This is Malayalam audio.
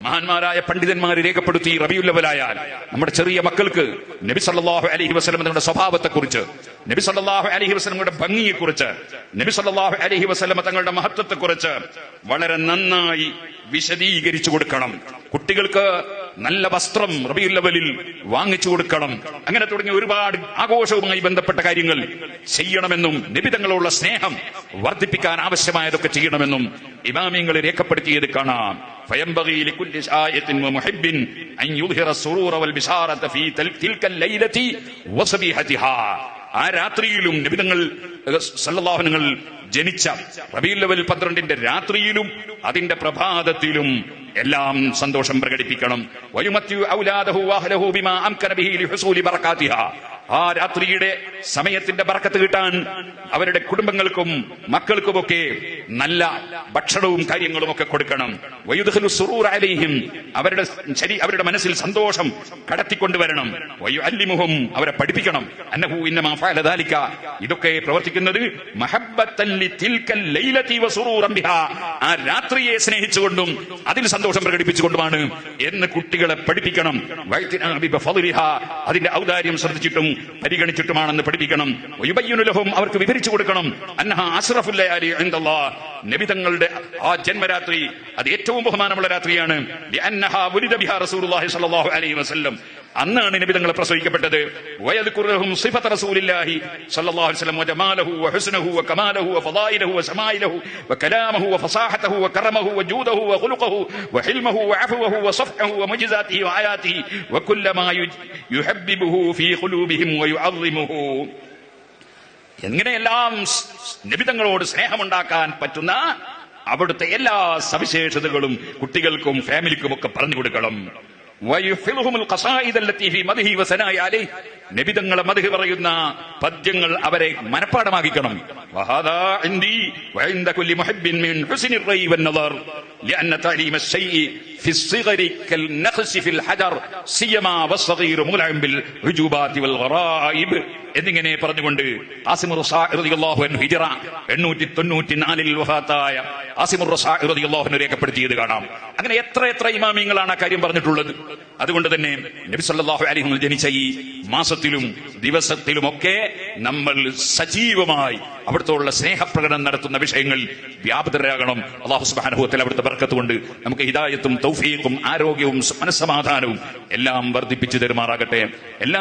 മഹാന്മാരായ പണ്ഡിതന്മാർ രേഖപ്പെടുത്തി റബീഉൽ അവ്വലായാൽ നമ്മുടെ ചെറിയ മക്കൾക്ക് നബി സല്ലല്ലാഹു അലൈഹി വസല്ലം തങ്ങളുടെ സ്വഭാവത്തെക്കുറിച്ച്, നബി സല്ലല്ലാഹു അലൈഹി വസല്ലമയുടെ ഭംഗിയെക്കുറിച്ച്, നബി സല്ലല്ലാഹു അലൈഹി വസല്ലം തങ്ങളുടെ മഹത്വത്തെക്കുറിച്ച് വളരെ നന്നായി വിശദീകരിച്ചു കൊടുക്കണം. കുട്ടികൾക്ക് നല്ല വസ്ത്രം റബീഉൽ അവ്വലിൽ വാങ്ങിച്ചു കൊടുക്കണം. അങ്ങനെ തുടങ്ങിയ ഒരുപാട് ആഘോഷവുമായി ബന്ധപ്പെട്ട കാര്യങ്ങൾ ചെയ്യണമെന്നും നബി തങ്ങളുള്ള സ്നേഹം വർദ്ധിപ്പിക്കാൻ ആവശ്യമായതൊക്കെ ചെയ്യണമെന്നും ഇമാമിങ്ങൾ രേഖപ്പെടുത്തിയത് കാണാം. فينبغي لكل شاية ومحب أن يظهر السرور والبشارة في تلك الليلة وصبيحتها. ആ രാത്രിയിലും നബി തങ്ങൾ സല്ലല്ലാഹു അലൈഹി വസല്ലം ജനിച്ച റബീഉൽ അവ്വൽ 12 രാത്രിയിലും അതിന്റെ പ്രഭാതത്തിലും എല്ലാം സന്തോഷം പ്രകടിപ്പിക്കണം. വയുമത്യു ഔലാദഹു വഅഹ്ലഹു ബിമാ അംകന ബിഹി ലിഹുസൂലി ബറകാതിഹാ. ആ രാത്രിയുടെ സമയത്തിന്റെ ബറക്കത്ത് കിട്ടാൻ അവരുടെ കുടുംബങ്ങൾക്കും മക്കൾക്കുമൊക്കെ നല്ല ഭക്ഷണവും കാര്യങ്ങളും ഒക്കെ കൊടുക്കണം. വയുദ്ഖിലു സുറൂറ അലൈഹിം. അവരുടെ മനസ്സിൽ സന്തോഷം കടത്തിക്കൊണ്ടുവരണം. വയുഅല്ലിമുഹും. അവരെ പഠിപ്പിക്കണം. അന്നഹു ഇന്നമാ ഫഅല ദാലിക. ഇതൊക്കെ പ്രവർത്തിക്കുന്നത് മഹബ്ബത്തൻ ലിതിൽകൽ ലൈലതി വസുറൂറൻ ബിഹാ. ആ രാത്രിയെ സ്നേഹിച്ചുകൊണ്ടും അതിൽ സന്തോഷം പ്രകടിപ്പിച്ചുകൊണ്ടുമാണ് എന്ന് കുട്ടികളെ പഠിപ്പിക്കണം. അതിന്റെ ഔദാര്യം ശ്രദ്ധിച്ചിട്ടും പരിഗണിച്ചിട്ടുമാണെന്ന് പഠിപ്പിക്കണം. അവർക്ക് വിവരിച്ചു കൊടുക്കണം. അന്നഹ അശ്റഫുൽ ലയാലി ഇൻദല്ലാഹ്. നബി തങ്ങളുടെ ആ ജന്മരാത്രി അത് ഏറ്റവും ബഹുമാനമുള്ള രാത്രിയാണ്. ലിഅന്നഹ വുലിദ ബിഹാ റസൂലുള്ളാഹി സ്വല്ലല്ലാഹു അലൈഹി വസല്ലം. അന്നാണ് നബി തങ്ങൾ പ്രസവിക്കപ്പെട്ടത്. വയദ്കുറുഹും സിഫത റസൂലില്ലാഹി സ്വല്ലല്ലാഹു അലൈഹി വസല്ലം വജമാലഹു വഹുസ്നഹു വകമാലഹു വഫളായിലഹു വശമായിലഹു വകലാമഹു വഫസാഹതഹു വകറമഹു വജൂദഹു വഖുലുഖഹു വഹിൽമഹു വഅഫ്വഹു വസഫഹു വമുജിസാതിഹി വആയാതിഹി വകുല്ലമാ യുഹബ്ബിബുഹു ഫീ ഖുലൂബിഹിം വയുഅള്ളിമുഹു. എങ്ങനെയെല്ലാം നബി തങ്ങളോട് സ്നേഹമുണ്ടാക്കാൻ പറ്റുന്ന അവിടുത്തെ എല്ലാ സവിശേഷതകളും കുട്ടികൾക്കും ഫാമിലിക്കും ഒക്കെ പറഞ്ഞു കൊടുക്കണം. നബി തങ്ങളെ മദ്ഹ് പറയുന്ന പദ്യങ്ങൾ അവരെ മനഃപ്പാഠമാക്കിക്കണം. എന്നിങ്ങനെ പറഞ്ഞുകൊണ്ട് ആസിമുർ റസാഇ റളിയല്ലാഹു അൻഹു ഹിജ്റ 894 വഫാത്തായ ആസിമുർ റസാഇ റളിയല്ലാഹു അൻഹു രേഖപ്പെടുത്തിയത് കാണാം. അങ്ങനെ എത്ര ഇമാമിങ്ങളാണ് ആ കാര്യം പറഞ്ഞിട്ടുള്ളത്. അതുകൊണ്ട് തന്നെ നബി സല്ലല്ലാഹു അലൈഹി വസല്ലം ജനിച്ച ഈ മാസത്തിലും ദിവസത്തിലുമൊക്കെ നമ്മൾ സജീവമായി അവിടുത്തെ സ്നേഹപ്രകടനം നടത്തുന്ന വിഷയങ്ങൾ വ്യാപൃതരാകണം. അല്ലാഹു സുബ്ഹാനഹു വ തആല അവിടുത്തെ ബർക്കത്ത് കൊണ്ട് നമുക്ക് ഹിദായത്തും തൗഫീഖും ആരോഗ്യവും മനസ്സമാധാനവും എല്ലാം വർദ്ധിപ്പിച്ചു തരുമാറാകട്ടെ.